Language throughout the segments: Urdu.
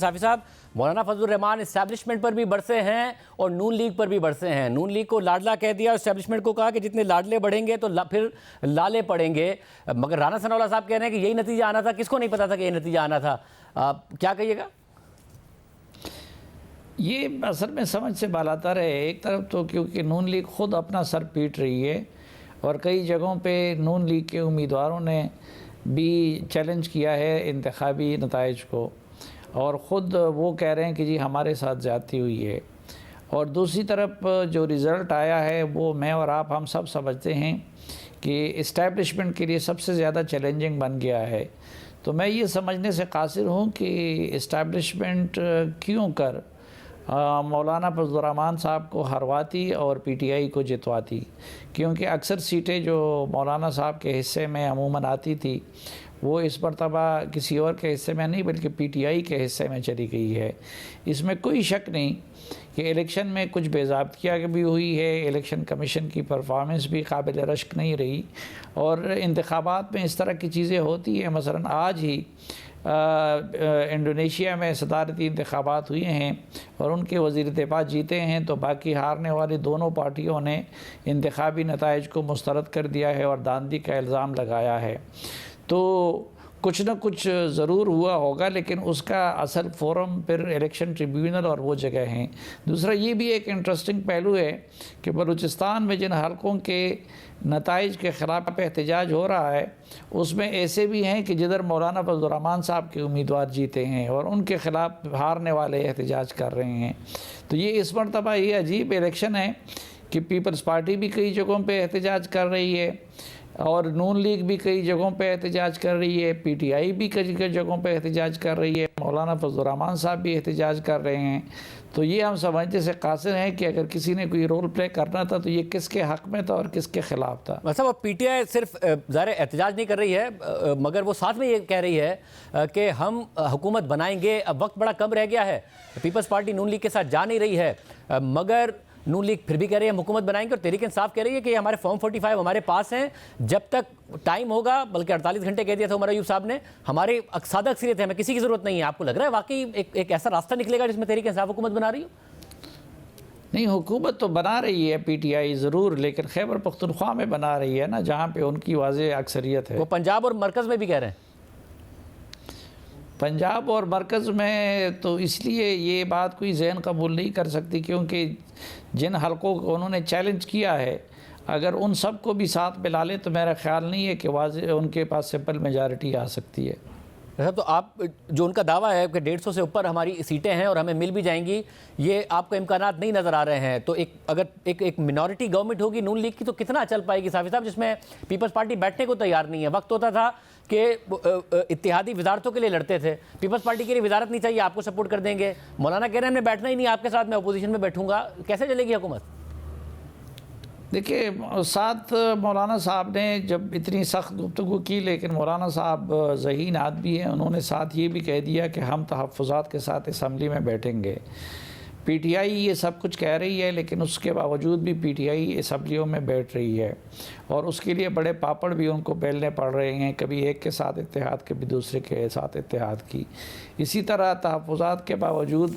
صافی صاحب، مولانا فضل الرحمان اسٹیبلشمنٹ پر بھی برسے ہیں اور نون لیگ پر بھی برسے ہیں. نون لیگ کو لاڈلا کہہ دیا اور اسٹیبلشمنٹ کو کہا کہ جتنے لاڈلے بڑھیں گے تو پھر لالے پڑیں گے. مگر رانا ثناء اللہ صاحب کہہ رہے ہیں کہ یہی نتیجہ آنا تھا. کس کو نہیں پتا تھا کہ یہ نتیجہ آنا تھا؟ کیا کہیے گا؟ یہ اصل میں سمجھ سے بالاتر ہے. ایک طرف تو کیونکہ نون لیگ خود اپنا سر پیٹ رہی ہے اور کئی جگہوں پہ نون لیگ کے امیدواروں نے بھی چیلنج کیا ہے انتخابی نتائج کو، اور خود وہ کہہ رہے ہیں کہ جی ہمارے ساتھ زیادتی ہوئی ہے. اور دوسری طرف جو رزلٹ آیا ہے وہ میں اور آپ ہم سب سمجھتے ہیں کہ اسٹیبلشمنٹ کے لیے سب سے زیادہ چیلنجنگ بن گیا ہے. تو میں یہ سمجھنے سے قاصر ہوں کہ اسٹیبلشمنٹ کیوں کر مولانا فضل الرحمان صاحب کو ہرواتی اور پی ٹی آئی کو جتواتی، کیونکہ اکثر سیٹیں جو مولانا صاحب کے حصے میں عموماً آتی تھی وہ اس مرتبہ کسی اور کے حصے میں نہیں بلکہ پی ٹی آئی کے حصے میں چلی گئی ہے. اس میں کوئی شک نہیں کہ الیکشن میں کچھ بے ضابطگیاں بھی ہوئی ہے، الیکشن کمیشن کی پرفارمنس بھی قابل رشک نہیں رہی، اور انتخابات میں اس طرح کی چیزیں ہوتی ہیں. مثلا آج ہی انڈونیشیا میں صدارتی انتخابات ہوئے ہیں اور ان کے وزیر دفاع جیتے ہیں، تو باقی ہارنے والی دونوں پارٹیوں نے انتخابی نتائج کو مسترد کر دیا ہے اور دھاندلی کا الزام لگایا ہے. تو کچھ نہ کچھ ضرور ہوا ہوگا، لیکن اس کا اصل فورم پھر الیکشن ٹریبیونل اور وہ جگہ ہیں. دوسرا یہ بھی ایک انٹرسٹنگ پہلو ہے کہ بلوچستان میں جن حلقوں کے نتائج کے خلاف احتجاج ہو رہا ہے اس میں ایسے بھی ہیں کہ جدھر مولانا فضل الرحمان صاحب کے امیدوار جیتے ہیں اور ان کے خلاف ہارنے والے احتجاج کر رہے ہیں. تو یہ اس مرتبہ یہ عجیب الیکشن ہے کہ پیپلز پارٹی بھی کئی جگہوں پہ احتجاج کر رہی ہے اور نون لیگ بھی کئی جگہوں پہ احتجاج کر رہی ہے، پی ٹی آئی بھی کئی جگہوں پہ احتجاج کر رہی ہے، مولانا فضل الرحمان صاحب بھی احتجاج کر رہے ہیں. تو یہ ہم سمجھنے سے قاصر ہیں کہ اگر کسی نے کوئی رول پلے کرنا تھا تو یہ کس کے حق میں تھا اور کس کے خلاف تھا. مطلب پی ٹی آئی صرف ظاہر احتجاج نہیں کر رہی ہے، مگر وہ ساتھ میں یہ کہہ رہی ہے کہ ہم حکومت بنائیں گے. اب وقت بڑا کم رہ گیا ہے، پیپلز پارٹی نون لیگ کے ساتھ جا نہیں رہی ہے، مگر نون لیگ پھر بھی کہہ رہی ہے ہم حکومت بنائیں گے، اور تحریک انصاف کہہ رہی ہے کہ ہمارے فارم 45 ہمارے پاس ہیں، جب تک ٹائم ہوگا، بلکہ 48 گھنٹے کہہ دیا تھا عمر ایوب صاحب نے، ہمارے سادہ اکثریت ہے، ہمیں کسی کی ضرورت نہیں ہے. آپ کو لگ رہا ہے واقعی ایک ایسا راستہ نکلے گا جس میں تحریک انصاف حکومت بنا رہی ہو؟ نہیں، حکومت تو بنا رہی ہے پی ٹی آئی ضرور، لیکن خیبر پختونخوا میں بنا رہی ہے نا، جہاں پہ ان کی واضح اکثریت ہے. وہ پنجاب اور مرکز میں بھی کہہ رہے ہیں. پنجاب اور مرکز میں تو اس لیے یہ بات کوئی ذہن قبول نہیں کر سکتی کیونکہ جن حلقوں کو انہوں نے چیلنج کیا ہے اگر ان سب کو بھی ساتھ ملا لیں تو میرا خیال نہیں ہے کہ واضح ان کے پاس سمپل میجارٹی آ سکتی ہے. تو آپ جو ان کا دعویٰ ہے کہ 150 سے اوپر ہماری سیٹیں ہیں اور ہمیں مل بھی جائیں گی، یہ آپ کو امکانات نہیں نظر آ رہے ہیں. تو اگر ایک منورٹی گورنمنٹ ہوگی نون لیگ کی تو کتنا چل پائے گی صافی صاحب، جس میں پیپلز پارٹی بیٹھنے کو تیار نہیں ہے؟ وقت ہوتا تھا کہ اتحادی وزارتوں کے لیے لڑتے تھے، پیپلز پارٹی کے لیے وزارت نہیں چاہیے، آپ کو سپورٹ کر دیں گے. مولانا کہہ رہے ہیں ہم نے بیٹھنا ہی نہیں آپ کے ساتھ، میں اپوزیشن میں بیٹھوں گا. کیسے چلے گی حکومت؟ دیکھیے، ساتھ مولانا صاحب نے جب اتنی سخت گفتگو کی، لیکن مولانا صاحب ذہین آدمی ہیں، انہوں نے ساتھ یہ بھی کہہ دیا کہ ہم تحفظات کے ساتھ اسمبلی میں بیٹھیں گے. پی ٹی آئی یہ سب کچھ کہہ رہی ہے لیکن اس کے باوجود بھی پی ٹی آئی اسمبلیوں میں بیٹھ رہی ہے اور اس کے لیے بڑے پاپڑ بھی ان کو بیلنے پڑ رہے ہیں، کبھی ایک کے ساتھ اتحاد کبھی دوسرے کے ساتھ اتحاد کی. اسی طرح تحفظات کے باوجود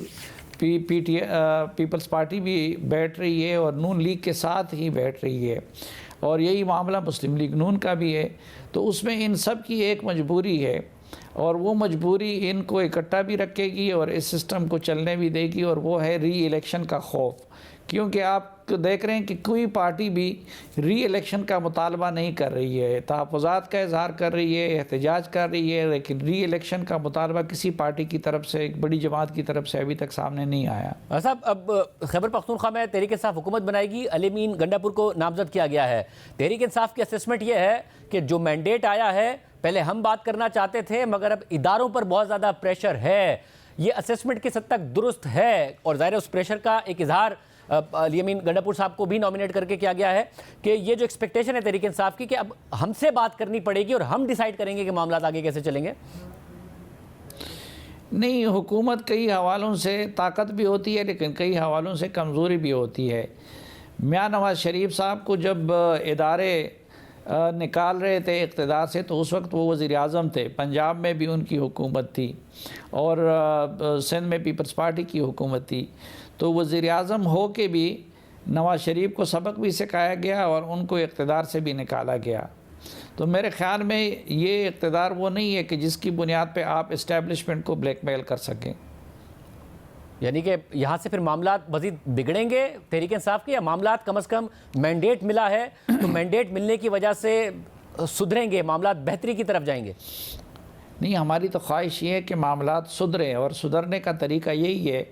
پیپلز پارٹی بھی بیٹھ رہی ہے اور نون لیگ کے ساتھ ہی بیٹھ رہی ہے، اور یہی معاملہ مسلم لیگ نون کا بھی ہے. تو اس میں ان سب کی ایک مجبوری ہے اور وہ مجبوری ان کو اکٹھا بھی رکھے گی اور اس سسٹم کو چلنے بھی دے گی، اور وہ ہے ری الیکشن کا خوف. کیونکہ آپ دیکھ رہے ہیں کہ کوئی پارٹی بھی ری الیکشن کا مطالبہ نہیں کر رہی ہے، تحفظات کا اظہار کر رہی ہے، احتجاج کر رہی ہے، لیکن ری الیکشن کا مطالبہ کسی پارٹی کی طرف سے، ایک بڑی جماعت کی طرف سے ابھی تک سامنے نہیں آیا. صاحب، اب خیبر پختونخوا میں تحریک انصاف حکومت بنائے گی. علی امین گنڈا پور کو نامزد کیا گیا ہے. تحریک انصاف کی اسسمنٹ یہ ہے کہ جو مینڈیٹ آیا ہے، پہلے ہم بات کرنا چاہتے تھے مگر اب اداروں پر بہت زیادہ پریشر ہے. یہ اسسمنٹ کس حد تک درست ہے؟ اور ظاہر اس پریشر کا ایک اظہار علی امین گنڈا پور صاحب کو بھی نامینیٹ کر کے کیا گیا ہے کہ یہ جو ایکسپیکٹیشن ہے تحریک انصاف کی کہ اب ہم سے بات کرنی پڑے گی اور ہم ڈیسائیڈ کریں گے کہ معاملات آگے کیسے چلیں گے. نہیں، حکومت کئی حوالوں سے طاقت بھی ہوتی ہے لیکن کئی حوالوں سے کمزوری بھی ہوتی ہے. میاں نواز شریف صاحب کو جب ادارے نکال رہے تھے اقتدار سے، تو اس وقت وہ وزیر اعظم تھے، پنجاب میں بھی ان کی حکومت تھی اور سندھ میں پیپلز پارٹی کی حکومت تھی، تو وزیر اعظم ہو کے بھی نواز شریف کو سبق بھی سکھایا گیا اور ان کو اقتدار سے بھی نکالا گیا۔ تو میرے خیال میں یہ اقتدار وہ نہیں ہے کہ جس کی بنیاد پہ آپ اسٹیبلشمنٹ کو بلیک میل کر سکیں۔ یعنی کہ یہاں سے پھر معاملات مزید بگڑیں گے تحریک انصاف کے، یا معاملات کم از کم مینڈیٹ ملا ہے تو مینڈیٹ ملنے کی وجہ سے سدھریں گے، معاملات بہتری کی طرف جائیں گے؟ نہیں، ہماری تو خواہش یہ ہے کہ معاملات سدھریں، اور سدھرنے کا طریقہ یہی ہے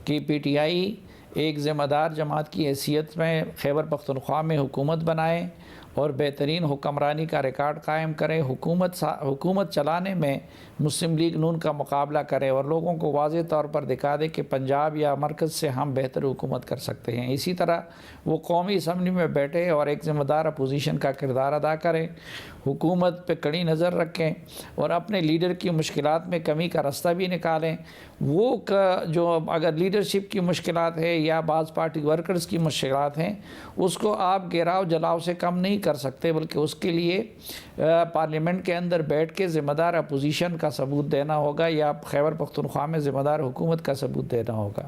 کہ پی ٹی آئی ایک ذمہ دار جماعت کی حیثیت میں خیبر پختونخوا میں حکومت بنائے اور بہترین حکمرانی کا ریکارڈ قائم کرے، حکومت چلانے میں مسلم لیگ نون کا مقابلہ کرے اور لوگوں کو واضح طور پر دکھا دے کہ پنجاب یا مرکز سے ہم بہتر حکومت کر سکتے ہیں۔ اسی طرح وہ قومی اسمبلی میں بیٹھے اور ایک ذمہ دار اپوزیشن کا کردار ادا کریں، حکومت پہ کڑی نظر رکھیں اور اپنے لیڈر کی مشکلات میں کمی کا راستہ بھی نکالیں۔ وہ جو اگر لیڈرشپ کی مشکلات ہے یا بعض پارٹی ورکرز کی مشکلات ہیں، اس کو آپ گھیراؤ جلاؤ سے کم نہیں کر سکتے، بلکہ اس کے لیے پارلیمنٹ کے اندر بیٹھ کے ذمہ دار اپوزیشن کا ثبوت دینا ہوگا یا خیبر پختونخوا میں ذمہ دار حکومت کا ثبوت دینا ہوگا۔